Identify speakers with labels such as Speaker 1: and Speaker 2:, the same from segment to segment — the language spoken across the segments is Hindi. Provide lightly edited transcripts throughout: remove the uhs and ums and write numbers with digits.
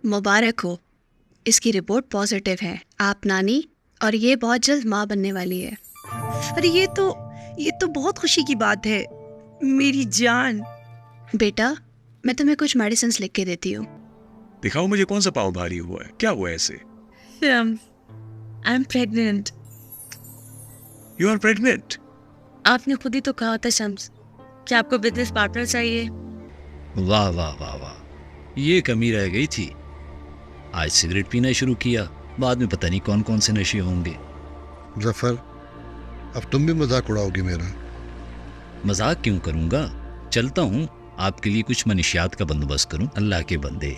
Speaker 1: मुबारक हो, इसकी रिपोर्ट पॉजिटिव है। आप नानी और ये बहुत जल्द माँ बनने वाली है।
Speaker 2: अरे ये तो बहुत खुशी की बात है मेरी जान।
Speaker 1: बेटा, मैं तुम्हें कुछ मेडिसिन लिख के देती हूँ।
Speaker 3: दिखाओ मुझे कौन सा पाँव भारी हुआ है, क्या हुआ है ऐसे?
Speaker 2: I am pregnant.
Speaker 3: You are pregnant?
Speaker 2: आपने खुद ही तो कहा था शम्स कि आपको बिजनेस पार्टनर चाहिए।
Speaker 4: वाह वाह वाह वाह, ये कमी रह गई थी। आज सिगरेट पीना शुरू किया, बाद में पता नहीं कौन कौन से नशे होंगे।
Speaker 5: जफर, अब तुम भी मजाक उड़ाओगे मेरा?
Speaker 4: मजाक क्यों करूंगा, चलता हूँ, आपके लिए कुछ मनीषियात का बंदोबस्त करूं। अल्लाह के बंदे।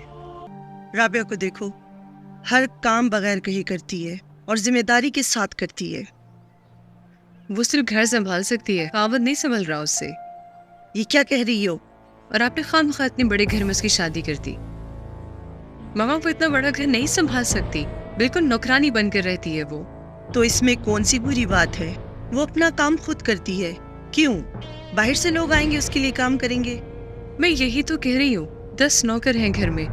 Speaker 2: राबिया को देखो, हर काम बगैर कही करती है और जिम्मेदारी के साथ करती है।
Speaker 6: वो सिर्फ घर संभाल सकती है, खावत नहीं संभल रहा उससे।
Speaker 2: ये क्या कह रही हो?
Speaker 6: और आपने खामखा इतने बड़े घर में उसकी शादी कर दी। मामा वो इतना बड़ा घर नहीं संभाल सकती, बिल्कुल नौकरानी बनकर रहती है वो।
Speaker 2: तो इसमें कौन सी बुरी बात है? वो अपना काम खुद करती है, क्यों बाहर से लोग आएंगे उसके लिए काम करेंगे?
Speaker 6: मैं यही तो कह रही हूँ, 10 नौकर हैं घर में,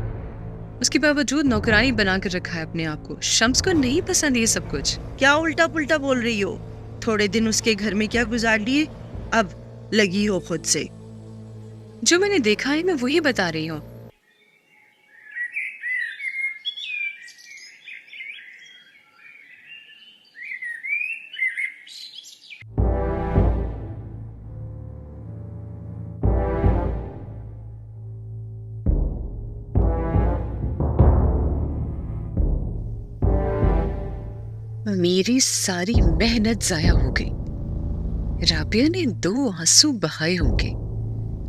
Speaker 6: उसके बावजूद नौकरानी बनाकर रखा है अपने आप को। शम्स को नहीं पसंद ये सब कुछ।
Speaker 2: क्या उल्टा पुल्टा बोल रही हो? थोड़े दिन उसके घर में क्या गुजार लिए, अब लगी हो खुद से।
Speaker 6: जो मैंने देखा है मैं वही बता रही हूँ। मेरी सारी मेहनत जाया हो गई। राबिया ने 2 आंसू बहाए होंगे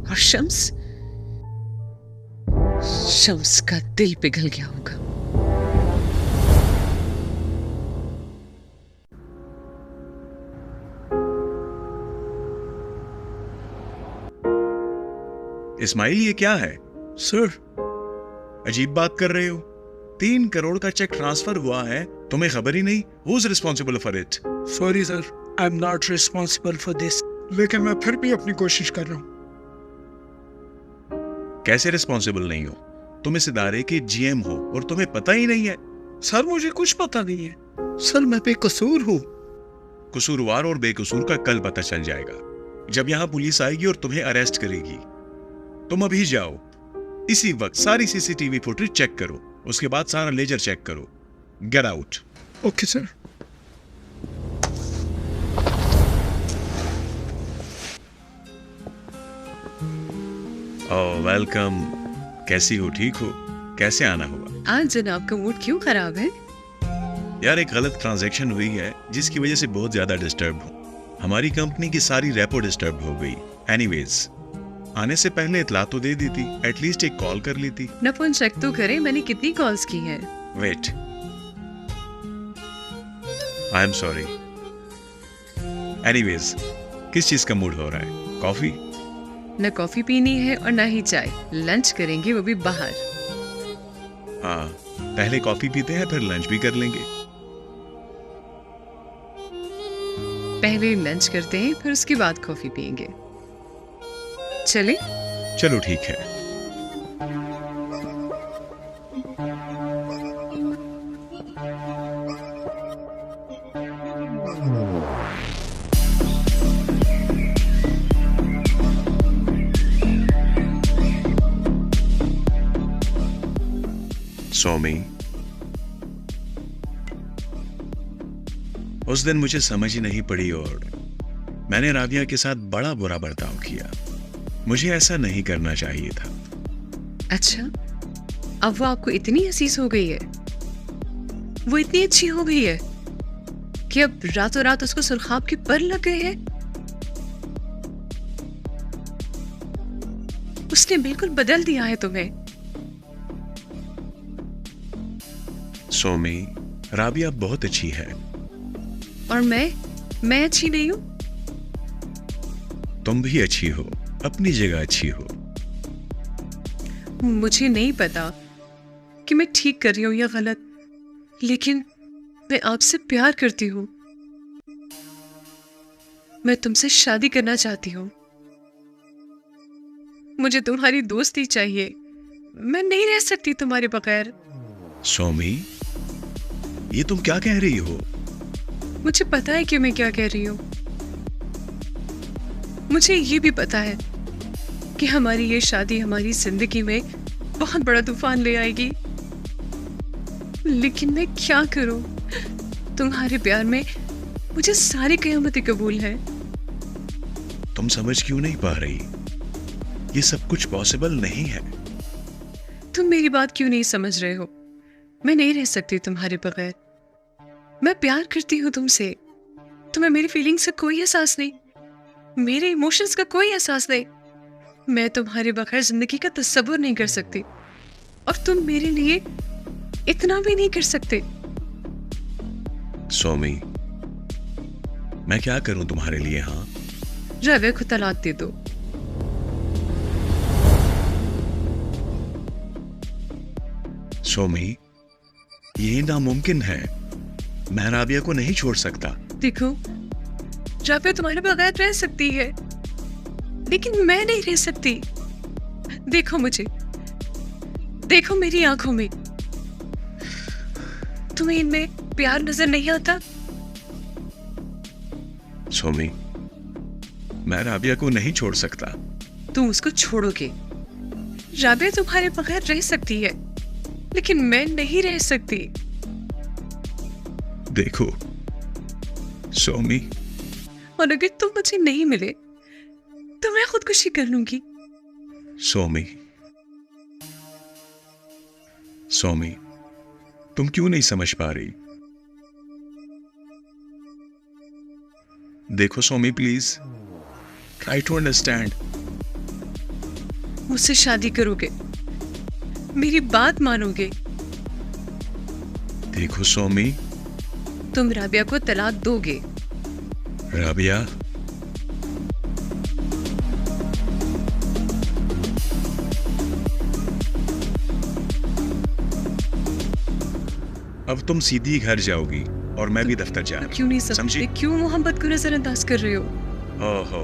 Speaker 6: और शम्स का दिल पिघल गया होगा।
Speaker 3: इस्माइल, ये क्या है?
Speaker 5: सर,
Speaker 3: अजीब बात कर रहे हो। 3 करोड़ का चेक ट्रांसफर हुआ है, तुम्हें खबर ही नहीं? Who is responsible for it?
Speaker 7: Sorry sir, I am not responsible for this, लेकिन मैं फिर भी अपनी कोशिश कर रहा हूँ।
Speaker 3: कैसे रिस्पॉन्सिबल नहीं हो? तुम इस इदारे के जीएम हो और तुम्हें पता ही नहीं है?
Speaker 7: सर मुझे कुछ पता नहीं है सर, मैं बेकसूर हूँ।
Speaker 3: कसूरवार और बेकसूर का कल पता चल जाएगा, जब यहाँ पुलिस आएगी और तुम्हें अरेस्ट करेगी। तुम अभी जाओ, इसी वक्त सारी सीसीटीवी फुटेज चेक करो, उसके बाद सारा लेजर चेक करो। Get out.
Speaker 7: Okay sir.
Speaker 3: Oh welcome. कैसी हो? ठीक हो? कैसे आना हुआ?
Speaker 6: आज जनाब का मूड क्यों खराब है?
Speaker 3: यार, एक गलत ट्रांजैक्शन हुई है जिसकी वजह से बहुत ज्यादा डिस्टर्ब हूँ। हमारी कंपनी की सारी रेपो डिस्टर्ब हो गई। एनीवेज, आने से पहले इतला तो दे दी थी, एटलीस्ट एक कॉल कर ली थी।
Speaker 6: न फोन चेक तो करे, मैंने कितनी कॉल्स की हैं।
Speaker 3: Wait, I am sorry. Anyways, किस चीज का मूड हो रहा है? कॉफी?
Speaker 6: न कॉफी पीनी है और न ही चाय। लंच करेंगे, वो भी बाहर।
Speaker 3: हाँ, पहले कॉफी पीते हैं, फिर लंच भी कर लेंगे।
Speaker 6: पहले लंच करते हैं, फिर उसके बाद कॉफी पियेंगे। चले?
Speaker 3: चलो ठीक है। सोमी, उस दिन मुझे समझ ही नहीं पड़ी और मैंने राबिया के साथ बड़ा बुरा बर्ताव किया। मुझे ऐसा नहीं करना चाहिए था।
Speaker 6: अच्छा, अब वो आपको इतनी हसीस हो गई है, वो इतनी अच्छी हो गई है कि अब रातों रात उसको सुरखाब के पर लग गए हैं? उसने बिल्कुल बदल दिया है तुम्हें।
Speaker 3: सोमी, राबिया बहुत अच्छी है।
Speaker 6: और मैं अच्छी नहीं हूं?
Speaker 3: तुम भी अच्छी हो, अपनी जगह अच्छी हो।
Speaker 6: मुझे नहीं पता कि मैं ठीक कर रही हूं या गलत, लेकिन मैं आपसे प्यार करती हूं। मैं तुमसे शादी करना चाहती हूं। मुझे तुम्हारी दोस्ती चाहिए। मैं नहीं रह सकती तुम्हारे बगैर।
Speaker 3: सौमी, ये तुम क्या कह रही हो?
Speaker 6: मुझे पता है कि मैं क्या कह रही हूँ। मुझे ये भी पता है कि हमारी ये शादी हमारी जिंदगी में बहुत बड़ा तूफान ले आएगी, लेकिन मैं क्या करूं? तुम्हारे प्यार में मुझे सारी क़यामतें कबूल है।
Speaker 3: तुम समझ क्यों नहीं पा रही? ये सब कुछ पॉसिबल नहीं है।
Speaker 6: तुम मेरी बात क्यों नहीं समझ रहे हो? मैं नहीं रह सकती तुम्हारे बगैर। मैं प्यार करती हूँ तुमसे। तुम्हें मेरी फीलिंग्स का कोई एहसास नहीं, मेरे इमोशंस का कोई एहसास नहीं। मैं तुम्हारे बगैर जिंदगी का तस्वुर नहीं कर सकती, और तुम मेरे लिए इतना भी नहीं कर सकते।
Speaker 3: सौमी, मैं क्या करूं तुम्हारे लिए? हाँ,
Speaker 6: राबिया को तलाक दे दो।
Speaker 3: सौमी, ये नामुमकिन है। मैं राबिया को नहीं छोड़ सकता।
Speaker 6: देखो, राबिया तुम्हारे बगैर रह सकती है, लेकिन मैं नहीं रह सकती। देखो मुझे, देखो मेरी आंखों में। तुम्हें इनमें प्यार नजर नहीं आता?
Speaker 3: सौमी, मैं राबिया को नहीं छोड़ सकता।
Speaker 6: तुम उसको छोड़ोगे। राबिया तुम्हारे बगैर रह सकती है, लेकिन मैं नहीं रह सकती।
Speaker 3: देखो सौमी,
Speaker 6: और अगर तुम मुझे नहीं मिले तो मैं खुदकुशी कर लूंगी।
Speaker 3: सौमी, सौमी, तुम क्यों नहीं समझ पा रही? देखो सौमी, प्लीज ट्राई टू अंडरस्टैंड।
Speaker 6: मुझसे शादी करोगे, मेरी बात मानोगे?
Speaker 3: देखो सौमी,
Speaker 6: तुम राबिया को तलाक दोगे?
Speaker 3: राबिया, अब तुम सीधी घर जाओगी और मैं भी दफ्तर जा रहा हूं।
Speaker 6: क्यों नहीं
Speaker 3: समझी?
Speaker 6: समझे? क्यों मोहब्बत को नजरअंदाज कर रहे हो?
Speaker 3: ओहो,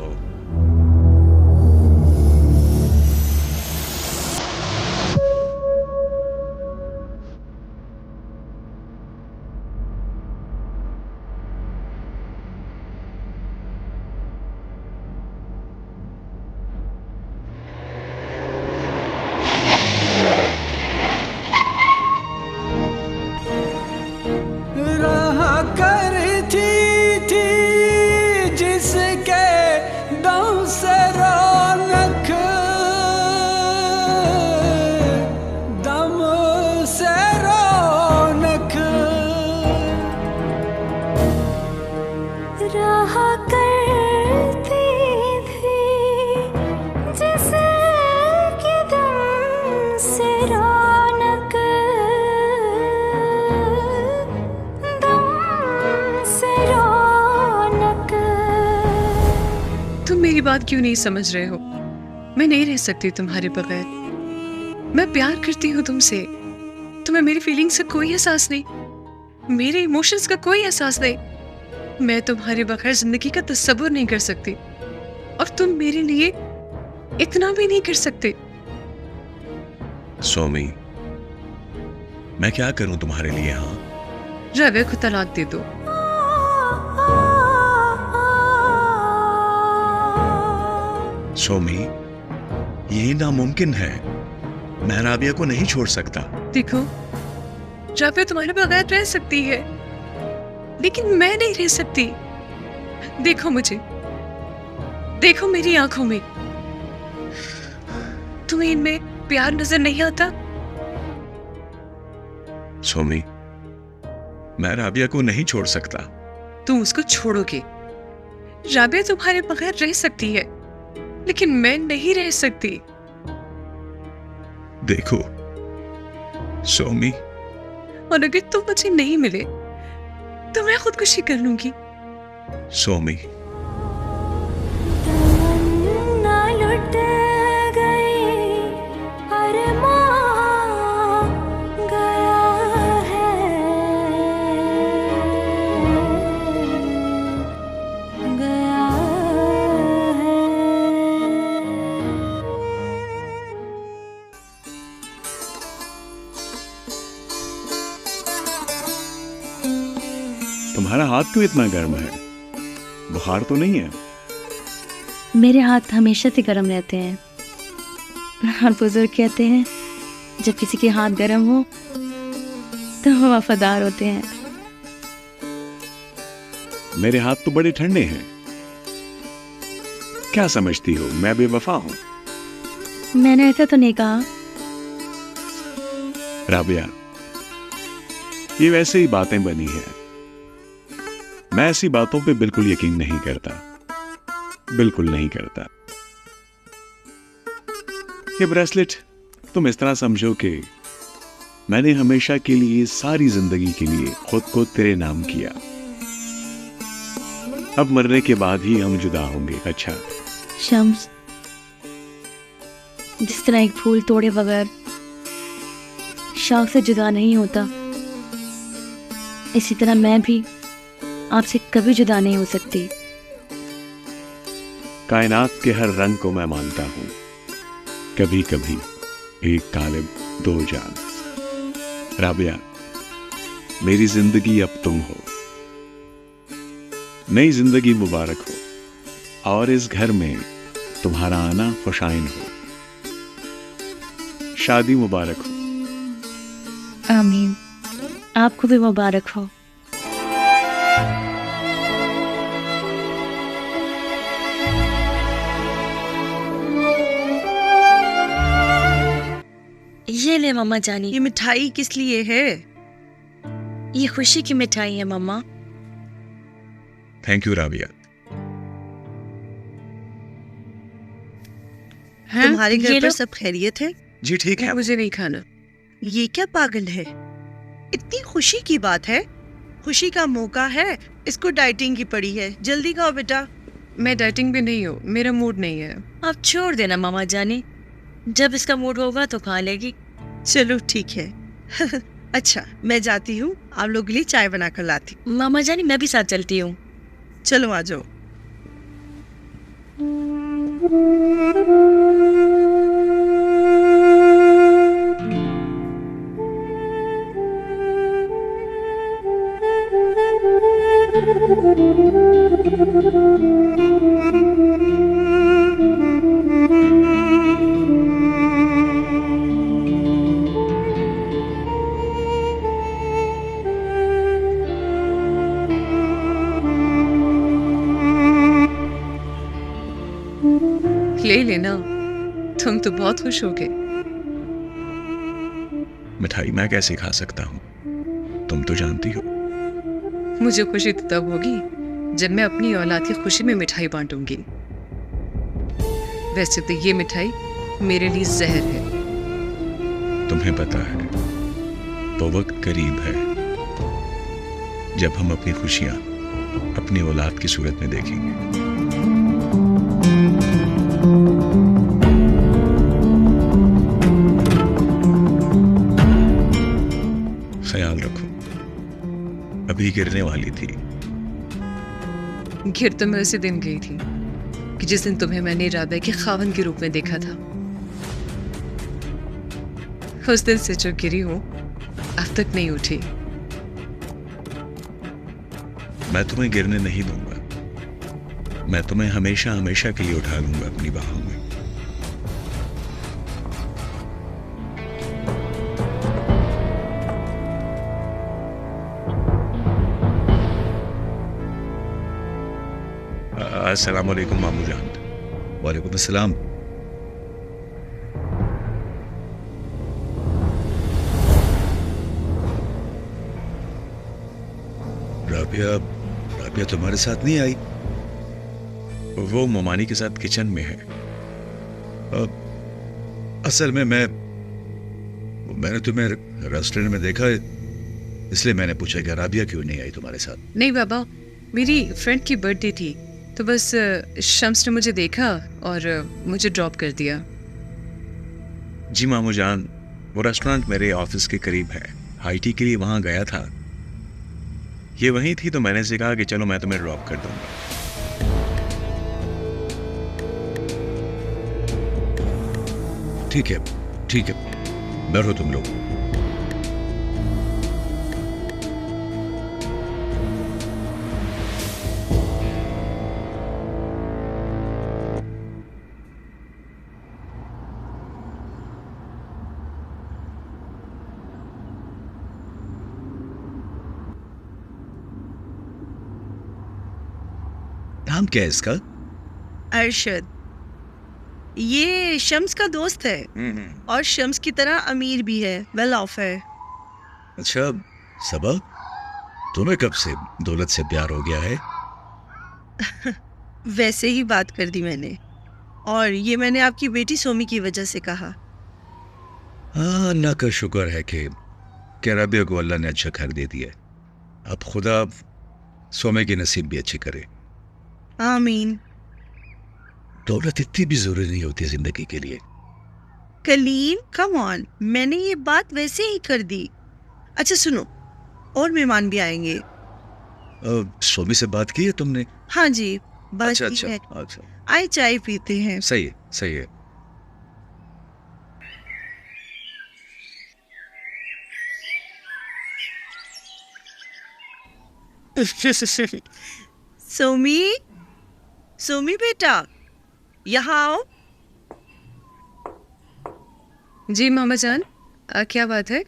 Speaker 8: रहा करती थी जिसके दम से रौनक, दम से रौनक।
Speaker 9: रहा करती थी जिसके दम से रौनक, दम से रौनक।
Speaker 6: तुम मेरी बात क्यों नहीं समझ रहे हो? मैं नहीं रह सकती तुम्हारे बगैर। मैं प्यार करती हूँ तुमसे। तुम्हें मेरी फीलिंग्स का कोई एहसास नहीं, मेरे इमोशंस का कोई एहसास नहीं। मैं तुम्हारे बगैर जिंदगी का तस्वुर नहीं कर सकती, और तुम मेरे लिए इतना भी नहीं कर सकते।
Speaker 3: सौमी, मैं क्या करूं तुम्हारे लिए? हाँ,
Speaker 6: राबिया को तलाक दे दो।
Speaker 3: सौमी, ये नामुमकिन है। मैं राबिया को नहीं छोड़ सकता।
Speaker 6: देखो, राबिया तुम्हारे बगैर रह सकती है, लेकिन मैं नहीं रह सकती। देखो मुझे, देखो मेरी आंखों में। तुम्हें इनमें प्यार नजर नहीं आता?
Speaker 3: सौमी, मैं राबिया को नहीं छोड़ सकता।
Speaker 6: तुम उसको छोड़ोगे। राबिया तुम्हारे बगैर रह सकती है, लेकिन मैं नहीं रह सकती।
Speaker 3: देखो सौमी,
Speaker 6: और अगर तुम मुझे नहीं मिले तो मैं खुदकुशी कर लूंगी।
Speaker 3: सौमी,
Speaker 9: तमन्ना लुट गई, अरमान गया है, गया है।
Speaker 3: तुम्हारा हाथ क्यों इतना गर्म है? बुखार तो नहीं है?
Speaker 10: मेरे हाथ हमेशा से गर्म रहते हैं, और बुजुर्ग कहते हैं जब किसी के हाथ गर्म हो तो वो वफादार होते हैं।
Speaker 3: मेरे हाथ तो बड़े ठंडे हैं। क्या समझती हो मैं बेवफा हूं?
Speaker 10: मैंने ऐसा तो नहीं कहा।
Speaker 3: राबिया, ये वैसे ही बातें बनी है। मैं ऐसी बातों पे बिल्कुल यकीन नहीं करता, बिल्कुल नहीं करता। ये ब्रेसलेट तुम इस तरह समझो कि मैंने हमेशा के लिए, सारी जिंदगी के लिए खुद को तेरे नाम किया। अब मरने के बाद ही हम जुदा होंगे। अच्छा
Speaker 10: शम्स, जिस तरह एक फूल तोड़े बगैर शाख से जुदा नहीं होता, इसी तरह मैं भी आपसे कभी जुदा नहीं हो सकती।
Speaker 3: कायनात के हर रंग को मैं मानता हूं, कभी कभी एक कालिब दो जान। राबिया, मेरी जिंदगी अब तुम हो। नई जिंदगी मुबारक हो और इस घर में तुम्हारा आना खुशाइन हो। शादी मुबारक हो।
Speaker 10: आमीन। आपको भी मुबारक हो। ये ले मम्मा जानी।
Speaker 2: ये मिठाई किस लिए है?
Speaker 10: ये खुशी की मिठाई है मम्मा।
Speaker 3: Thank you Rabia.
Speaker 2: तुम्हारे घर
Speaker 10: ये
Speaker 2: पर
Speaker 10: लो।
Speaker 2: सब खैरियत है?
Speaker 3: जी ठीक है।
Speaker 6: मुझे नहीं खाना।
Speaker 2: ये क्या पागल है? इतनी खुशी की बात है, खुशी का मौका है, इसको डाइटिंग की पड़ी है। जल्दी खाओ बेटा।
Speaker 6: मैं डाइटिंग भी नहीं हूँ, मेरा मूड नहीं है।
Speaker 10: आप छोड़ देना मामा जानी, जब इसका मूड होगा तो खा लेगी।
Speaker 2: चलो ठीक है। अच्छा मैं जाती हूँ, आप लोगों के लिए चाय बना कर लाती हूँ।
Speaker 10: मामा जानी मैं भी साथ चलती हूँ।
Speaker 2: चलो आ जाओ।
Speaker 6: ले लेना, तुम तो बहुत खुश हो गए।
Speaker 3: मिठाई मैं कैसे खा सकता हूं? तुम तो जानती हो।
Speaker 6: मुझे खुशी तो तब होगी जब मैं अपनी औलाद की खुशी में मिठाई बांटूंगी। वैसे तो ये मिठाई मेरे लिए जहर है।
Speaker 3: तुम्हें पता है, वो वक्त करीब है जब हम अपनी खुशियां अपनी औलाद की सूरत में देखेंगे। ख्याल रखो, अभी गिरने वाली थी।
Speaker 6: गिर तो मैं उसी दिन गई थी कि जिस दिन तुम्हें मैंने राबिया के खावन के रूप में देखा था। उस दिन से जो गिरी हूं, अब तक नहीं उठी।
Speaker 3: मैं तुम्हें गिरने नहीं दूंगा। मैं तुम्हें हमेशा हमेशा के लिए उठा लूंगा अपनी बाहों में। अस्सलाम वालेकुम मामू जान।
Speaker 4: वालेकुम अस्सलाम। राबिया तुम्हारे साथ नहीं आई?
Speaker 3: वो मोमानी के साथ किचन में है।
Speaker 4: असल में मैंने तुम्हें रेस्टोरेंट में देखा, इसलिए मैंने पूछा कि राबिया क्यों नहीं आई तुम्हारे साथ।
Speaker 6: नहीं बाबा, मेरी फ्रेंड की बर्थडे थी, तो बस शम्स ने मुझे देखा और मुझे ड्रॉप कर दिया।
Speaker 3: जी मामू जान, वो रेस्टोरेंट मेरे ऑफिस के करीब है। हाई टी के लिए वहां गया था। ये वहीं थी तो मैंने से कहा कि चलो मैं तुम्हें ड्रॉप कर दूंगा।
Speaker 4: ठीक है, बैठो तुम लोग। नाम क्या है इसका?
Speaker 2: अरशद। ये शम्स का दोस्त है और शम्स की तरह अमीर भी है, वेल ऑफ है।
Speaker 4: अच्छा सबा, तुम्हें कब से दौलत से प्यार हो गया है?
Speaker 2: वैसे ही बात कर दी मैंने, और ये मैंने आपकी बेटी सोमी की वजह से कहा।
Speaker 4: हाँ, अल्लाह का शुक्र है कि रबिया को अल्लाह ने अच्छा घर दे दिया। अब खुदा सोमे की नसीब भी अच्छी करे।
Speaker 2: आमीन।
Speaker 4: दौलत इतनी भी जरूरी नहीं होती जिंदगी के लिए।
Speaker 2: कलीम कम ऑन, मैंने ये बात वैसे ही कर दी। अच्छा सुनो, और मेहमान भी आएंगे।
Speaker 4: सोमी से बात की है तुमने?
Speaker 2: हाँ जी, बात
Speaker 4: अच्छा,
Speaker 2: की
Speaker 4: अच्छा,
Speaker 2: है।
Speaker 4: अच्छा।
Speaker 2: आए चाय पीते हैं।
Speaker 4: सही है, सही है।
Speaker 2: सोमी, सोमी बेटा, यहाँ आओ।
Speaker 6: जी मामा जान, क्या बात है?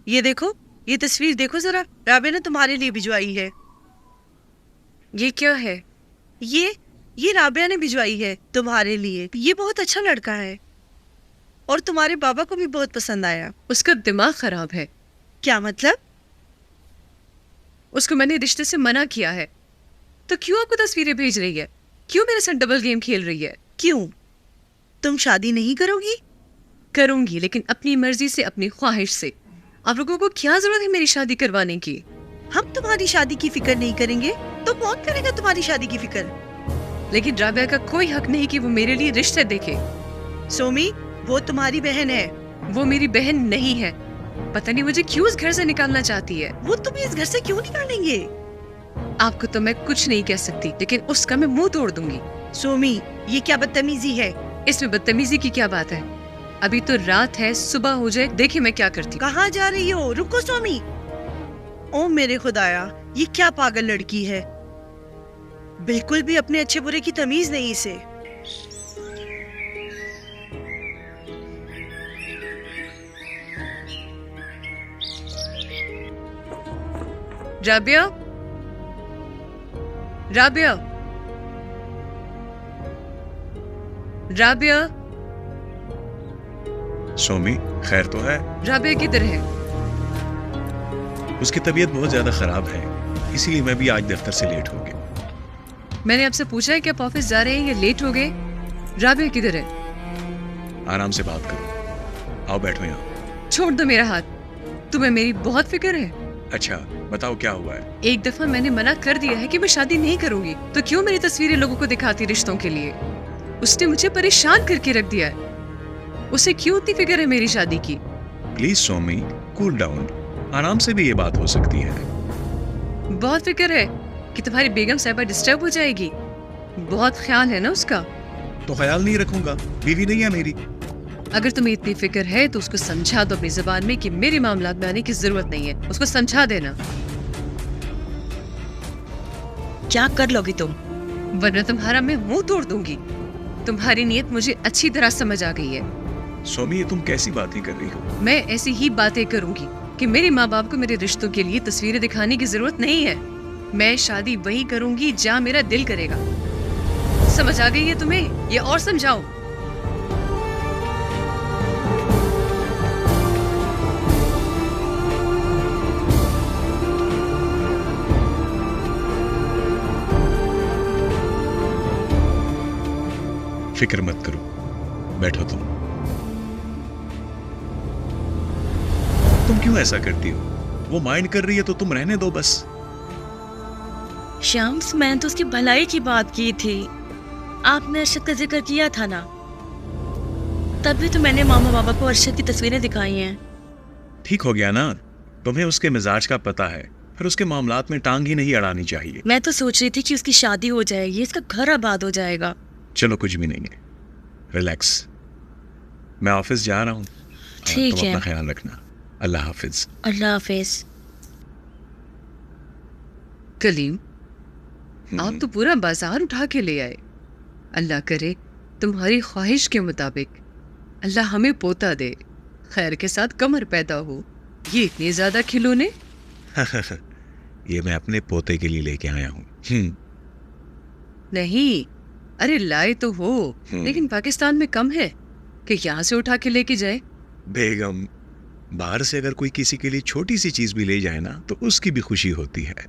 Speaker 2: ये देखो, ये तस्वीर देखो जरा, राबे ने तुम्हारे लिए भिजवाई है।
Speaker 6: ये क्या है?
Speaker 2: ये राबिया ने भिजवाई है तुम्हारे लिए। ये बहुत अच्छा लड़का है और तुम्हारे बाबा को भी बहुत पसंद आया।
Speaker 6: उसका दिमाग खराब है।
Speaker 2: क्या मतलब?
Speaker 6: उसको मैंने रिश्ते से मना किया है, तो क्यों आपको तस्वीरें भेज रही है? क्यों मेरे साथ डबल गेम खेल रही है?
Speaker 2: क्यों, तुम शादी नहीं करोगी?
Speaker 6: करूंगी, लेकिन अपनी मर्जी से, अपनी ख्वाहिश से। आप लोगों को क्या जरूरत है मेरी शादी करवाने की?
Speaker 2: हम तुम्हारी शादी की फिक्र नहीं करेंगे तो कौन करेगा तुम्हारी शादी की फिक्र?
Speaker 6: लेकिन राबिया का कोई हक नहीं कि वो मेरे लिए रिश्ते देखे।
Speaker 2: सोमी, वो तुम्हारी बहन है।
Speaker 6: वो मेरी बहन नहीं है। पता नहीं मुझे क्यों इस घर से निकालना चाहती है।
Speaker 2: वो तुम्हें इस घर से क्यों निकालेंगे?
Speaker 6: आपको तो मैं कुछ नहीं कह सकती, लेकिन उसका मैं मुंह तोड़ दूंगी।
Speaker 2: सोमी, ये क्या बदतमीजी है?
Speaker 6: इसमें बदतमीजी की क्या बात है? अभी तो रात है, सुबह हो जाए, देखिए मैं क्या करती।
Speaker 2: कहाँ जा रही हो? रुको सोमी। ओ मेरे खुदाया, ये क्या पागल लड़की है, बिल्कुल भी अपने अच्छे बुरे की तमीज नहीं इसे।
Speaker 6: राबिया, राबिया, राबिया।
Speaker 3: सोमी, खैर तो है?
Speaker 6: राबिया किधर है?
Speaker 3: उसकी तबीयत बहुत ज्यादा खराब है, इसीलिए मैं भी आज दफ्तर से लेट हो गया।
Speaker 6: मैंने आपसे पूछा है कि आप ऑफिस जा रहे हैं या लेट हो गए? राबिया किधर है?
Speaker 3: आराम से बात करो, आओ बैठो यहाँ।
Speaker 6: छोड़ दो मेरा हाथ। तुम्हें मेरी बहुत फिक्र है।
Speaker 3: अच्छा बताओ क्या हुआ है?
Speaker 6: एक दफा मैंने मना कर दिया है कि मैं शादी नहीं करूंगी, तो क्यों मेरी तस्वीरें लोगों को दिखाती रिश्तों के लिए? उसने मुझे परेशान करके रख दिया है। उसे क्यों इतनी फिक्र है मेरी शादी की?
Speaker 3: प्लीज सोमी, कूल डाउन, आराम से भी ये बात हो सकती है।
Speaker 6: बहुत फिक्र है कि तुम्हारी बेगम साहिबा डिस्टर्ब हो जाएगी। बहुत ख्याल है ना उसका?
Speaker 3: तो ख्याल नहीं रखूंगा, बीवी नहीं है मेरी।
Speaker 6: अगर तुम्हें इतनी फिक्र है तो उसको समझा दो अपनी जुबान में कि मेरे मामलात में आने की जरूरत नहीं है। उसको समझा देना।
Speaker 2: क्या कर लोगी तुम?
Speaker 6: वरना तुम्हारा मैं मुंह तोड़ दूंगी। तुम्हारी नीयत मुझे अच्छी तरह समझ आ गई है।
Speaker 3: सोमी, ये तुम कैसी बातें कर रही हो?
Speaker 6: मैं ऐसी ही बातें करूंगी कि मेरे माँ बाप को मेरे रिश्तों के लिए तस्वीरें दिखाने की जरूरत नहीं है। मैं शादी वही करूंगी जहाँ मेरा दिल करेगा। समझ आ गई है तुम्हें? ये और समझाओ।
Speaker 3: फिक्र मत करो, बैठो तुम क्यों ऐसा करती हो? वो माइंड कर रही है तो तुम रहने दो बस।
Speaker 10: शम्स, मैंने तो उसकी भलाई की बात की थी। आपने अरशद का जिक्र किया था ना, तभी तो मैंने मामा बाबा को अरशद की तस्वीरें दिखाई हैं।
Speaker 3: ठीक हो गया ना, तुम्हें उसके मिजाज का पता है, फिर उसके मामलात में टांग ही नहीं अड़ानी चाहिए।
Speaker 10: मैं तो सोच रही थी कि उसकी शादी हो जाएगी, इसका घर आबाद हो जाएगा।
Speaker 3: चलो कुछ भी नहीं है, रिलैक्स। मैं ऑफिस जा रहा हूँ,
Speaker 10: ठीक
Speaker 3: तुम
Speaker 10: है।
Speaker 3: अपना ख्याल रखना। अल्लाह हाफिज।
Speaker 10: अल्लाह हाफिज।
Speaker 6: कलीम, आप तो पूरा बाजार उठा के ले आए। अल्लाह करे तुम्हारी ख्वाहिश के मुताबिक अल्लाह हमें पोता दे, खैर के साथ कमर पैदा हो। ये इतने ज्यादा खिलौने?
Speaker 3: ये मैं अपने पोते के लिए लेके आया हूँ।
Speaker 6: नहीं, अरे लाए तो हो, लेकिन पाकिस्तान में कम है कि यहाँ से उठा के लेके जाए।
Speaker 3: बेगम, बाहर से अगर कोई किसी के लिए छोटी सी चीज भी ले जाए ना तो उसकी भी खुशी होती है।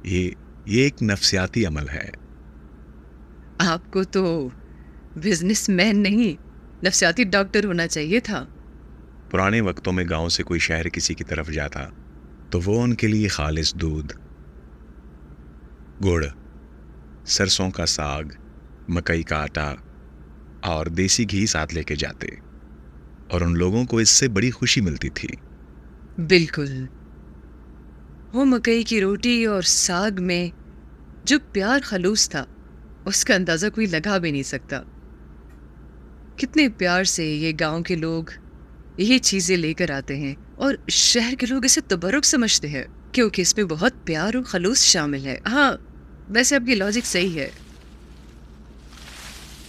Speaker 3: ये एक नफ्सियाती अमल है।
Speaker 6: आपको तो बिजनेसमैन नहीं, नफ्सियाती डॉक्टर होना चाहिए था।
Speaker 3: पुराने वक्तों में गांव से कोई शहर किसी की तरफ जाता तो वो उनके लिए खालिस दूध, गुड़, सरसों का साग, मकई का आटा और देसी घी साथ लेके जाते और उन लोगों को इससे बड़ी खुशी मिलती थी।
Speaker 6: बिल्कुल, वो मकई की रोटी और साग में जो प्यार खलूस था उसका अंदाजा कोई लगा भी नहीं सकता। कितने प्यार से ये गांव के लोग ये चीजें लेकर आते हैं और शहर के लोग इसे तबरुक समझते हैं क्योंकि इसमें बहुत प्यार और खलूस शामिल है। हाँ, वैसे आपकी लॉजिक सही है।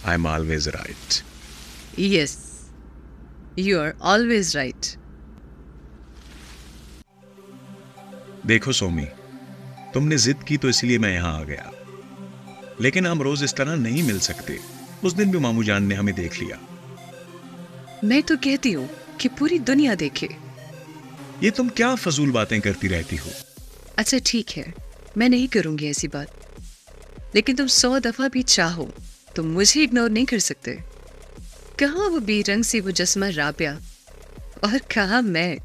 Speaker 3: I am always right.
Speaker 6: Yes, you are always right.
Speaker 3: देखो सोमी, तुमने जिद की तो इसलिए मैं यहां आ गया, लेकिन हम रोज इस तरह नहीं मिल सकते। उस दिन भी मामू जान ने हमें देख लिया।
Speaker 6: मैं तो कहती हूँ कि पूरी दुनिया देखे।
Speaker 3: ये तुम क्या फजूल बातें करती रहती हो?
Speaker 6: अच्छा ठीक है, मैं नहीं करूंगी ऐसी बात, लेकिन तुम 100 दफा भी चाहो तो मुझे इग्नोर नहीं कर सकते। कहाँ वो बेरंग सी मुजस्मा राबिया और कहाँ मैं।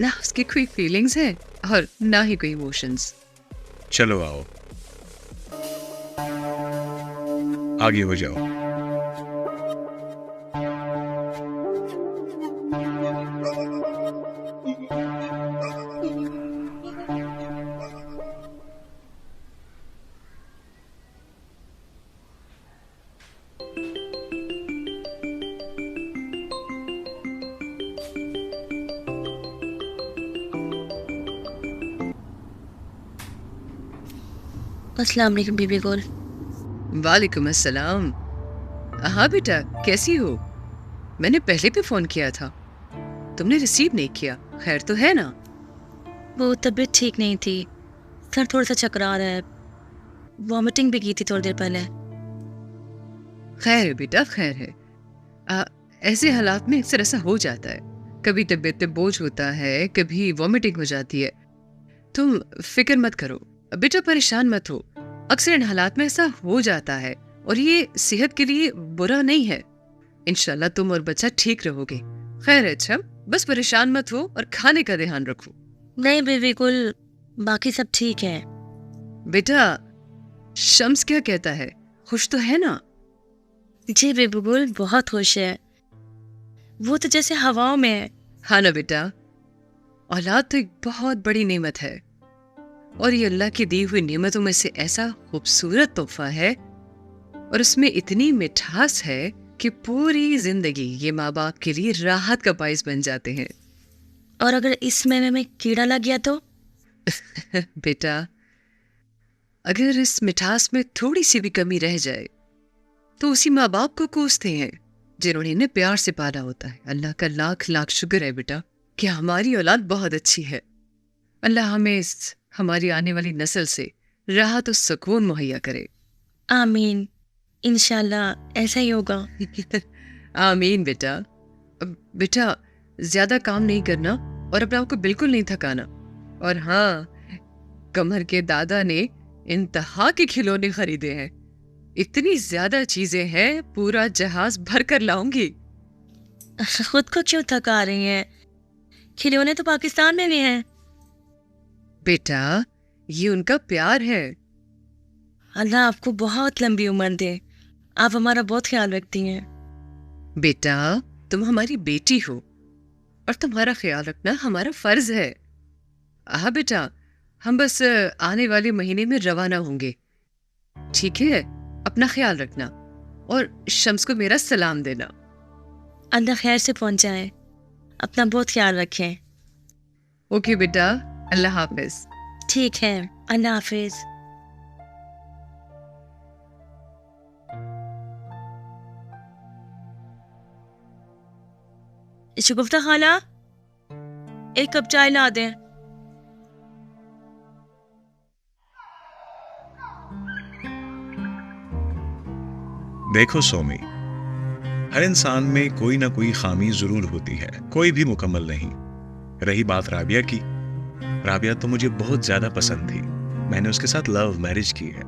Speaker 6: ना उसकी कोई फीलिंग्स हैं और ना ही कोई इमोशंस।
Speaker 3: चलो आओ, आगे हो जाओ।
Speaker 10: अस्सलाम वालेकुम बीबी गुल।
Speaker 6: वालेकुम अस्सलाम। हाँ बेटा, कैसी हो? मैंने पहले भी फोन किया था, तुमने रिसीव नहीं किया। खैर तो है ना?
Speaker 10: वो तबीयत ठीक नहीं थी, सर थोड़ा सा चकरा रहा है, वॉमिटिंग भी की थी थोड़ी देर पहले।
Speaker 6: खैर है बेटा, खैर है। ऐसे हालात में अक्सर ऐसा हो जाता है, कभी तबीयत पे बोझ होता है, कभी वॉमिटिंग हो जाती है। तुम फिक्र मत करो बेटा, परेशान मत हो। अक्सर इन हालात में ऐसा हो जाता है और ये सेहत के लिए बुरा नहीं है। इंशाल्लाह तुम और बच्चा ठीक रहोगे। खैर है, अच्छा बस परेशान मत हो और खाने का ध्यान रखो।
Speaker 10: नहीं बीबी गुल, बाकी सब ठीक है।
Speaker 6: बेटा, शम्स क्या कहता है? खुश तो है ना?
Speaker 10: जी बीबी गुल, बहुत खुश है। वो तो जैसे हवाओं में है।
Speaker 6: हाँ ना बेटा, औलाद तो एक बहुत बड़ी नेमत है और ये अल्लाह की दी हुई नेमतों में से ऐसा खूबसूरत तोहफा है और उसमें इतनी मिठास है कि पूरी जिंदगी ये माँ बाप के लिए राहत का बाइस बन जाते हैं।
Speaker 10: और अगर इस मेवे में कीड़ा लग गया तो?
Speaker 6: बेटा, अगर इस मिठास में थोड़ी सी भी कमी रह जाए तो उसी माँ बाप को कोसते हैं जिन्होंने इन्हें प्यार से पाला होता है। अल्लाह का लाख लाख शुक्र है बेटा कि हमारी औलाद बहुत अच्छी है। अल्लाह हमें इस हमारी आने वाली नस्ल से राहत और सुकून मुहैया करे।
Speaker 10: आमीन, इंशाल्लाह ऐसा ही होगा।
Speaker 6: आमीन बेटा। बेटा, ज्यादा काम नहीं करना और अपने आप को बिल्कुल नहीं थकाना। और हाँ, कमर के दादा ने इंतहा के खिलौने खरीदे हैं। इतनी ज्यादा चीजें हैं, पूरा जहाज भर कर लाऊंगी।
Speaker 10: खुद को क्यों थका रही हैं? खिलौने तो पाकिस्तान में भी हैं।
Speaker 6: बेटा, ये उनका प्यार है।
Speaker 10: अल्लाह आपको बहुत लंबी उम्र दे, आप हमारा बहुत ख्याल रखती हैं।
Speaker 6: बेटा, तुम हमारी बेटी हो और तुम्हारा ख्याल रखना हमारा फर्ज है। हाँ बेटा, हम बस आने वाले महीने में रवाना होंगे। ठीक है, अपना ख्याल रखना और शम्स को मेरा सलाम देना।
Speaker 10: अल्लाह खैर से पहुंचाए, अपना बहुत ख्याल रखें।
Speaker 6: ओके बेटा, अल्लाह हाफिज।
Speaker 10: ठीक है, अल्लाह हाफिज। शगुफ्ता खाला, एक कप चाय ला दें।
Speaker 3: देखो सोमी, हर इंसान में कोई ना कोई खामी जरूर होती है, कोई भी मुकम्मल नहीं। रही बात राबिया की, राबिया तो मुझे बहुत ज्यादा पसंद थी, मैंने उसके साथ लव मैरिज की है।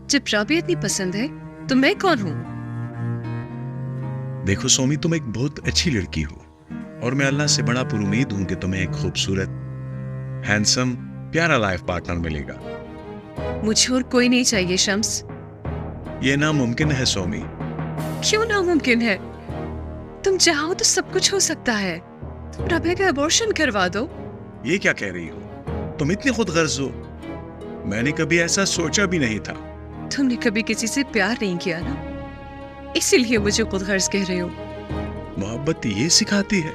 Speaker 6: जब राबिया इतनी पसंद है तो मैं कौन हूँ?
Speaker 3: देखो सोमी, तुम एक बहुत अच्छी लड़की हो और मैं अल्लाह से बड़ा पुरुमीद हूं कि तुम्हें एक खूबसूरत, हैंडसम, प्यारा लाइफ पार्टनर मिलेगा।
Speaker 6: मुझे और कोई नहीं चाहिए शम्स।
Speaker 3: ये नामुमकिन है सोमी।
Speaker 6: क्यों नामुमकिन है? तुम चाहो तो सब कुछ हो सकता है। तुम राबिया का अबॉर्शन करवा दो।
Speaker 3: ये क्या कह रही हो? तुम इतनी खुदगर्ज हो, मैंने कभी ऐसा सोचा भी नहीं था।
Speaker 6: तुमने कभी किसी से प्यार नहीं किया ना, इसीलिए मुझे खुदगर्ज कह रहे हो।
Speaker 3: मोहब्बत ये सिखाती है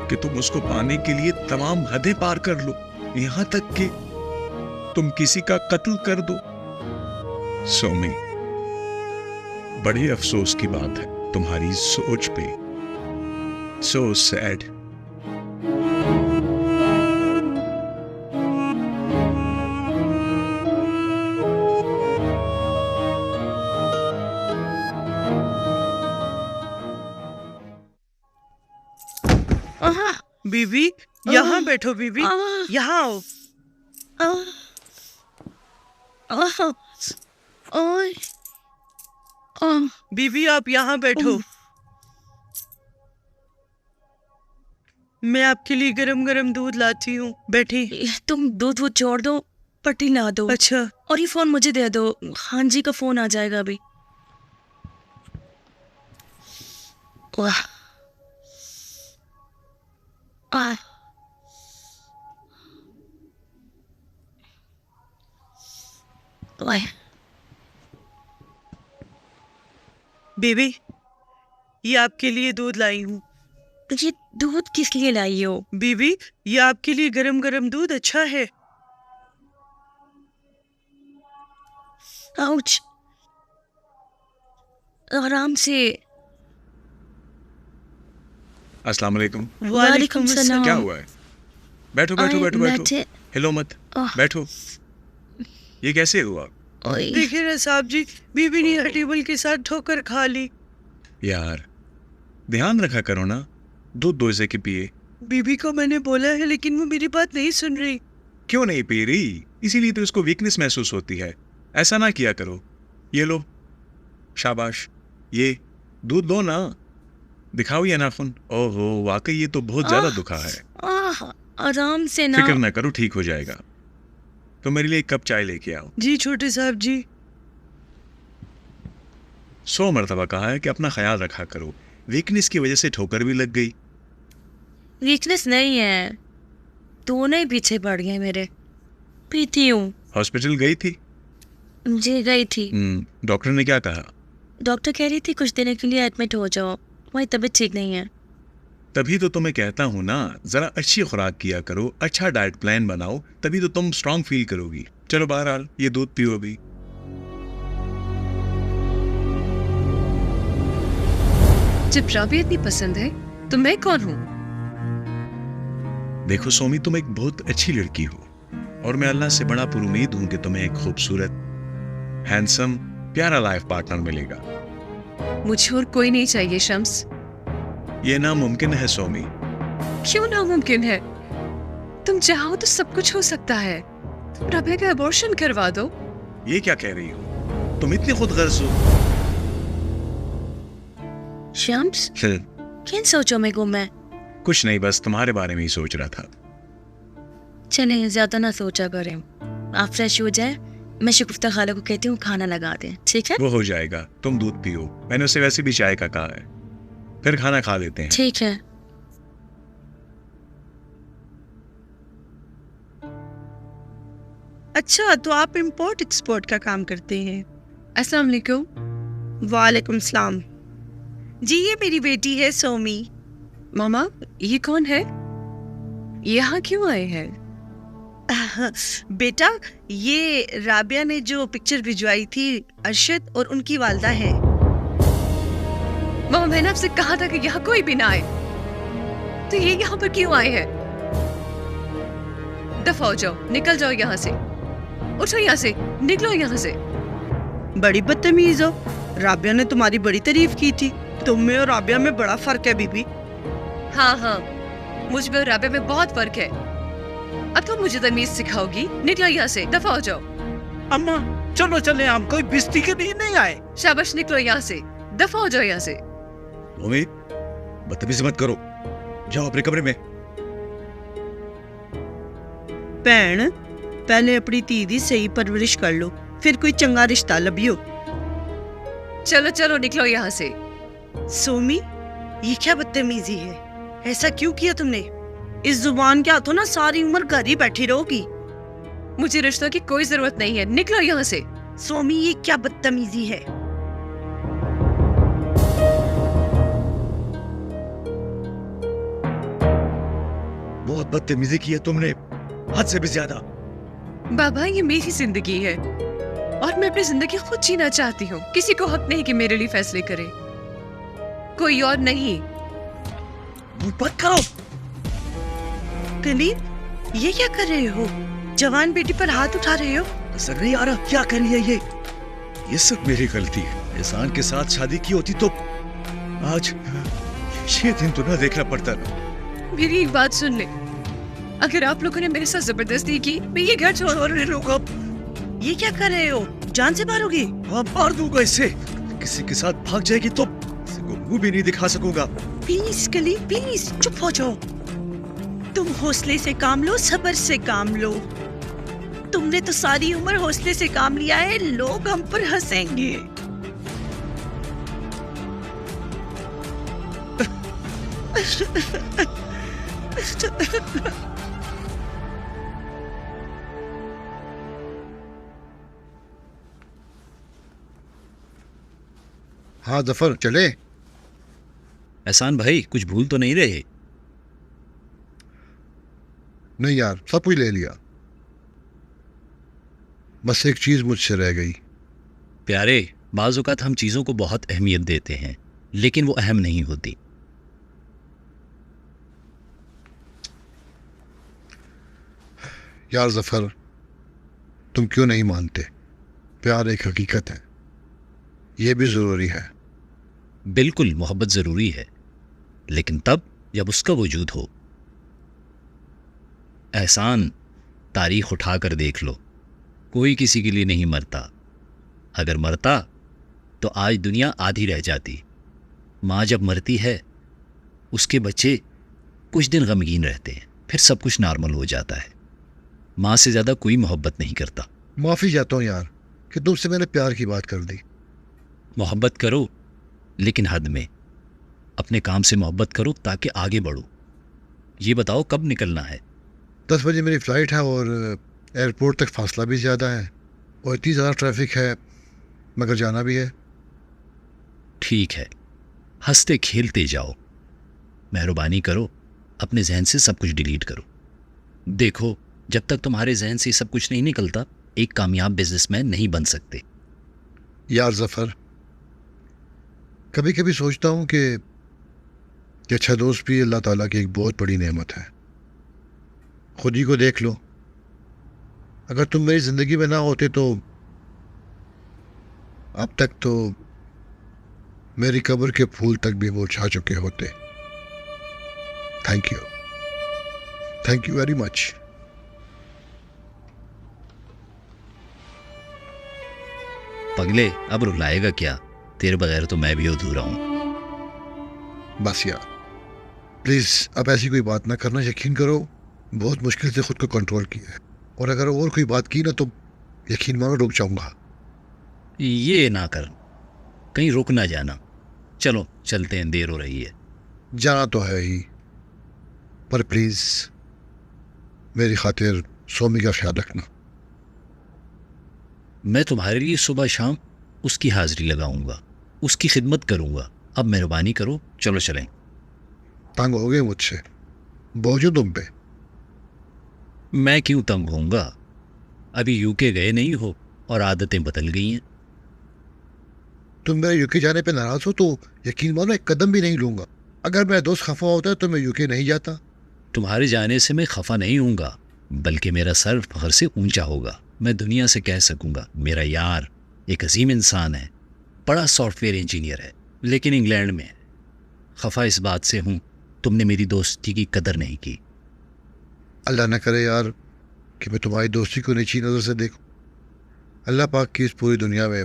Speaker 3: कि तुम उसको पाने के लिए तमाम हदें पार कर लो, यहां तक कि तुम किसी का कत्ल कर दो। सोमी, बड़े अफसोस की बात है तुम्हारी सोच पे। So sad.
Speaker 2: बीबी, यहाँ बैठो बीबी, यहाँ आओ। बीबी आप यहाँ बैठो, मैं आपके लिए गरम गरम दूध लाती हूँ, बैठी।
Speaker 10: तुम दूध वो छोड़ दो, पट्टी ला दो।
Speaker 2: अच्छा,
Speaker 10: और ये फोन मुझे दे दो, खान जी का फोन आ जाएगा अभी। वाह,
Speaker 2: बीबी ये आपके लिए दूध लाई हूँ।
Speaker 10: ये दूध किस लिए लाई हो?
Speaker 2: बीबी ये आपके लिए गरम गरम दूध अच्छा है।
Speaker 10: आउच, आराम से।
Speaker 3: अस्सलाम वालेकुम।
Speaker 10: वालेकुम सलाम।
Speaker 3: क्या हुआ है? बैठो बैठो बैठो बैठो, हिलो मत, बैठो। ये कैसे हुआ?
Speaker 2: देखिए ना साहब जी, बीबी ने टेबल के साथ ठोकर खा ली।
Speaker 3: यार ध्यान रखा करो ना, दूध दो इसे के पिए।
Speaker 2: बीबी को मैंने बोला है लेकिन वो मेरी बात नहीं सुन रही।
Speaker 3: क्यों नहीं पी रही? इसीलिए तो इसको वीकनेस महसूस होती है। ऐसा ना किया करो। ये लो, शाबाश, ये दूध लो ना। दिखाओ ये नाखून। ओहो, वाकई ये तो बहुत ज्यादा दुखा है।
Speaker 10: आराम से ना।
Speaker 3: फिक्र ना करो, ठीक हो जाएगा। तो मेरे लिए एक कप चाय लेके आओ।
Speaker 2: जी छोटे साहब जी।
Speaker 3: 100 मरतबा कहा है कि अपना ख्याल रखा करो। वीकनेस की वजह से ठोकर भी लग गई।
Speaker 10: वीकनेस नहीं है, दोनों ही पीछे पड़ गए मेरे। पीती हूँ।
Speaker 3: हॉस्पिटल गई थी?
Speaker 10: जी गई थी।
Speaker 3: डॉक्टर ने क्या कहा?
Speaker 10: डॉक्टर कह रही थी कुछ दिनों के लिए एडमिट हो जाओ, तुम्हारी तबीयत ठीक नहीं है।
Speaker 3: तभी तो तुम्हें कहता हूँ ना, जरा अच्छी खुराक किया करो, अच्छा डाइट प्लान बनाओ, तभी तो तुम स्ट्रांग फील करोगी। चलो बहरहाल ये दूध पियो अभी।
Speaker 6: जब राबिया इतनी पसंद है तो मैं कौन हूँ?
Speaker 3: देखो सोमी, तुम एक बहुत अच्छी लड़की हो और मैं अल्लाह से बड़ा पुरुमीद हूं कि तुम्हें एक खूबसूरत, हैंडसम, प्यारा लाइफ पार्टनर मिलेगा।
Speaker 6: मुझे और कोई नहीं चाहिए शम्स।
Speaker 3: ये नामुमकिन है सोमी।
Speaker 6: क्यों नामुमकिन है? तुम चाहो तो सब कुछ हो सकता है। तुम राबिया का अबॉर्शन करवा दो।
Speaker 3: ये क्या कह रही हो? तुम इतनी खुदगर्ज हो।
Speaker 10: शम्स, किन सोचों में गुम है?
Speaker 3: कुछ नहीं, बस तुम्हारे बारे में ही सोच रहा था।
Speaker 10: चलें, ज्यादा ना सोचा करें। आप फ्रेश हो जाए, मैं शगुफ्ता खाला को कहती हूँ खाना लगा दें, ठीक है?
Speaker 3: वो हो जाएगा, तुम दूध पियो। मैंने उसे वैसे भी चाय का कहा है, फिर खाना खा लेते हैं।
Speaker 10: ठीक है।
Speaker 2: अच्छा, तो आप इंपोर्ट एक्सपोर्ट का काम करते हैं?
Speaker 6: अस्सलाम वालेकुम।
Speaker 2: वालेकुम सलाम जी। ये मेरी बेटी है सोमी।
Speaker 6: मामा, ये कौन है? यहाँ क्यों आए हैं?
Speaker 2: बेटा, ये राबिया ने जो पिक्चर भिजवाई थी, अरशद और उनकी वालदा है।
Speaker 6: मामा, मैंने आपसे कहा था कि यहाँ कोई भी ना आए, तो ये यहाँ पर क्यों आए हैं? दफा हो जाओ, निकल जाओ यहाँ से। उठो यहाँ से, निकलो यहाँ से।
Speaker 2: बड़ी बदतमीज हो। राबिया ने तुम्हारी बड़ी तारीफ की थी। तुम में और राबिया में बड़ा फर्क है बीबी।
Speaker 6: हाँ हाँ, मुझ में और राबिया में बहुत फर्क है। अब तुम मुझे तमीज सिखाओगी? निकलो यहाँ से, दफा हो जाओ।
Speaker 7: अम्मा चलो चले, हम कोई बिस्ती के लिए नहीं आए।
Speaker 6: शाबाश, निकलो यहाँ से, दफा हो जाओ यहाँ से।
Speaker 4: उम्मीद बदतमीजी मत करो, जाओ अपने कमरे में।
Speaker 2: भैन, पहले अपनी धी दी सही परवरिश कर लो, फिर कोई चंगा रिश्ता लभियो।
Speaker 6: चलो चलो, निकलो यहाँ से।
Speaker 2: सोमी, ये क्या बदतमीजी है? ऐसा क्यों किया तुमने? इस जुबान के हाथों ना सारी उम्र घर ही बैठी रहोगी।
Speaker 6: मुझे रिश्तों की कोई जरूरत नहीं है, निकलो यहाँ से।
Speaker 2: सोमी, ये क्या बदतमीजी है?
Speaker 4: बहुत बदतमीजी की है तुमने, हद से भी ज्यादा।
Speaker 6: बाबा, ये मेरी जिंदगी है और मैं अपनी जिंदगी खुद जीना चाहती हूँ। किसी को हक नहीं कि मेरे लिए फैसले करे, कोई और नहीं।
Speaker 2: मत करो। कलीम, ये क्या कर रहे हो? जवान बेटी पर हाथ उठा रहे हो?
Speaker 4: असर नहीं आ रहा क्या कर रही है ये सब मेरी गलती है। एहसान के साथ शादी की होती तो आज ये दिन तो ना देखना पड़ता ना।
Speaker 6: मेरी एक बात सुन ले, अगर आप लोगों ने मेरे साथ जबरदस्ती की, मैं ये घर छोड़।
Speaker 4: अरे लोग, अब
Speaker 2: ये क्या कर रहे हो? जान से मारोगे?
Speaker 4: हाँ, मार दूंगा इसे। किसी के साथ भाग जाएगी तो किसी को मुंह भी नहीं दिखा सकूंगा।
Speaker 2: प्लीज कलीम, प्लीज चुप हो जाओ। तुम हौसले से काम लो, सब्र से काम लो। तुमने तो सारी उम्र हौसले से काम लिया है, लोग हम पर हंसेंगे।
Speaker 5: हाँ जफर, चले?
Speaker 4: एहसान भाई, कुछ भूल तो नहीं रहे?
Speaker 5: नहीं यार, सब कुछ ले लिया, बस एक चीज मुझसे रह गई।
Speaker 11: प्यारे, बाज़ औक़ात हम चीज़ों को बहुत अहमियत देते हैं, लेकिन वो अहम नहीं होती।
Speaker 5: यार जफर, तुम क्यों नहीं मानते? प्यार एक हकीकत है, ये भी ज़रूरी है।
Speaker 11: बिल्कुल, मोहब्बत ज़रूरी है, लेकिन तब जब उसका वजूद हो। एहसान, तारीख उठा कर देख लो, कोई किसी के लिए नहीं मरता। अगर मरता तो आज दुनिया आधी रह जाती। माँ जब मरती है, उसके बच्चे कुछ दिन गमगीन रहते हैं, फिर सब कुछ नॉर्मल हो जाता है। माँ से ज़्यादा कोई मोहब्बत नहीं करता।
Speaker 5: माफ़ी चाहता हूँ यार कि तुमसे मैंने प्यार की बात कर दी।
Speaker 11: मोहब्बत करो, लेकिन हद में। अपने काम से मोहब्बत करो ताकि आगे बढ़ो। ये बताओ कब निकलना है?
Speaker 5: 10 बजे मेरी फ़्लाइट है और एयरपोर्ट तक फासला भी ज़्यादा है और इतनी ज़्यादा ट्रैफिक है, मगर जाना भी है।
Speaker 11: ठीक है, हंसते खेलते जाओ। मेहरबानी करो, अपने जहन से सब कुछ डिलीट करो। देखो, जब तक तुम्हारे जहन से सब कुछ नहीं निकलता, एक कामयाब बिजनेसमैन नहीं बन सकते।
Speaker 5: यार जफर, कभी कभी सोचता हूँ कि अच्छा दोस्त भी अल्लाह ताला की एक बहुत बड़ी नेमत है। खुद ही को देख लो, अगर तुम मेरी ज़िंदगी में ना होते तो अब तक तो मेरी कब्र के फूल तक भी मुरझा चुके होते। Thank you very much.
Speaker 11: पगले, अब रुलाएगा क्या? तेरे बगैर तो मैं भी अधूरा हूं।
Speaker 5: बस यार, प्लीज़ अब ऐसी कोई बात ना करना। यकीन करो, बहुत मुश्किल से खुद को कंट्रोल किया है, और अगर और कोई बात की ना तो यकीन मानो रुक जाऊंगा।
Speaker 11: ये ना कर, कहीं रुक ना जाना। चलो चलते हैं, देर हो रही है।
Speaker 5: जाना तो है ही, पर प्लीज़ मेरी खातिर सोमी का ख्याल रखना।
Speaker 11: मैं तुम्हारे लिए सुबह शाम उसकी हाजिरी लगाऊंगा, उसकी खिदमत करूंगा। अब मेहरबानी करो, चलो चलें।
Speaker 5: तंग हो गए मुझसे, बोझ तुम पे।
Speaker 11: मैं क्यों तंग होऊंगा? अभी यूके गए नहीं हो और आदतें बदल गई हैं।
Speaker 5: तुम मेरे यूके जाने पे नाराज़ हो तो यकीन मानो एक कदम भी नहीं लूँगा। अगर मेरा दोस्त खफा होता है तो मैं यूके नहीं जाता।
Speaker 11: तुम्हारे जाने से मैं खफा नहीं होऊंगा, बल्कि मेरा सर फख्र से ऊंचा होगा। मैं दुनिया से कह सकूंगा, मेरा यार एक अजीम इंसान है, बड़ा सॉफ्टवेयर इंजीनियर है, लेकिन इंग्लैंड में है। खफा इस बात से हूँ तुमने मेरी दोस्ती की कदर नहीं की।
Speaker 5: अल्लाह न करे यार कि मैं तुम्हारी दोस्ती को नीची नज़र से देखूं। अल्लाह पाक की इस पूरी दुनिया में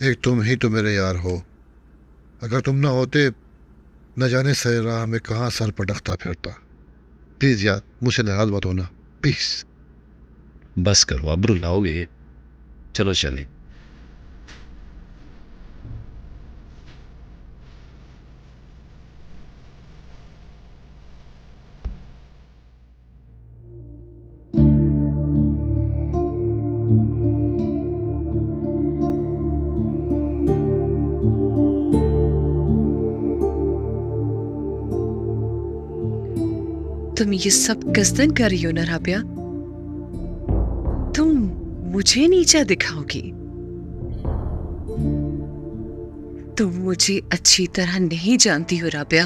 Speaker 5: एक तुम ही तो मेरे यार हो। अगर तुम ना होते न जाने सही राह में कहाँ सर पटकता फिरता। प्लीज़ यार मुझसे नाराज मत होना, प्लीज़।
Speaker 11: बस करो, अब रुलाओगे। चलो चले।
Speaker 6: तुम ये सब कसदन कर रही हो ना राबिया? तुम मुझे नीचा दिखाओगी। तुम मुझे अच्छी तरह नहीं जानती हो राबिया।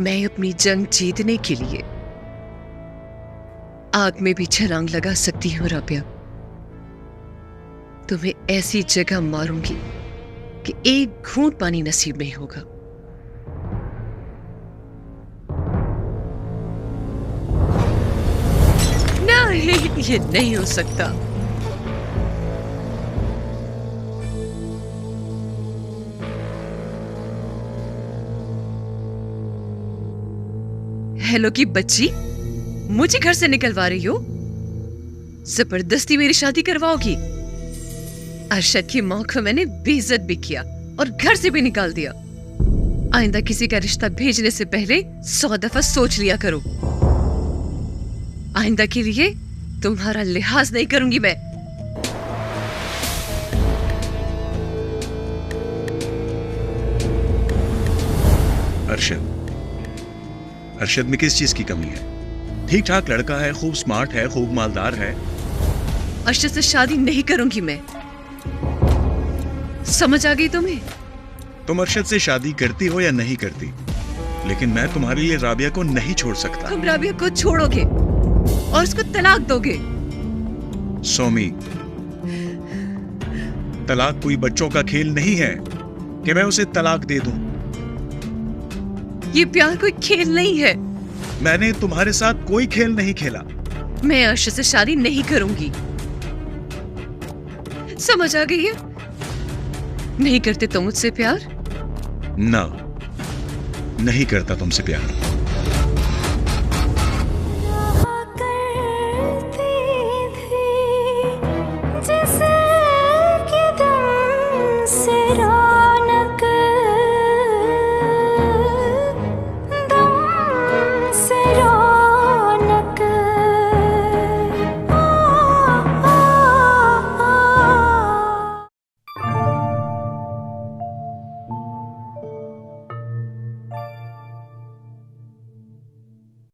Speaker 6: मैं अपनी जंग जीतने के लिए आग में भी छलांग लगा सकती हूँ राबिया। तुम्हें ऐसी जगह मारूंगी कि एक घूंट पानी नसीब नहीं होगा। नहीं, ये नहीं हो सकता। हेलो की बच्ची, मुझे घर से निकलवा रही हो? जबरदस्ती मेरी शादी करवाओगी? अरशद की मां को मैंने बेइज्जत भी किया और घर से भी निकाल दिया। आइंदा किसी का रिश्ता भेजने से पहले 100 दफा सोच लिया करो। आइंदा के लिए तुम्हारा लिहाज नहीं करूंगी मैं।
Speaker 3: अरशद में किस चीज की कमी है? ठीक ठाक लड़का है, खूब स्मार्ट है, खूब मालदार है।
Speaker 6: अरशद से शादी नहीं करूंगी मैं। समझ आ गई तुम्हें?
Speaker 3: तुम अरशद से शादी करती हो या नहीं करती, लेकिन मैं तुम्हारे लिए राबिया को नहीं छोड़ सकता।
Speaker 6: तुम राबिया को छोड़ोगे और उसको तलाक दोगे?
Speaker 3: सोमी, तलाक कोई बच्चों का खेल नहीं है कि मैं उसे तलाक दे दूं।
Speaker 6: ये प्यार कोई खेल नहीं है।
Speaker 3: मैंने तुम्हारे साथ कोई खेल नहीं खेला।
Speaker 6: मैं अरशद से शादी नहीं करूंगी। समझ आ गई है? नहीं करते तुम मुझसे प्यार?
Speaker 3: ना, नहीं करता तुमसे प्यार।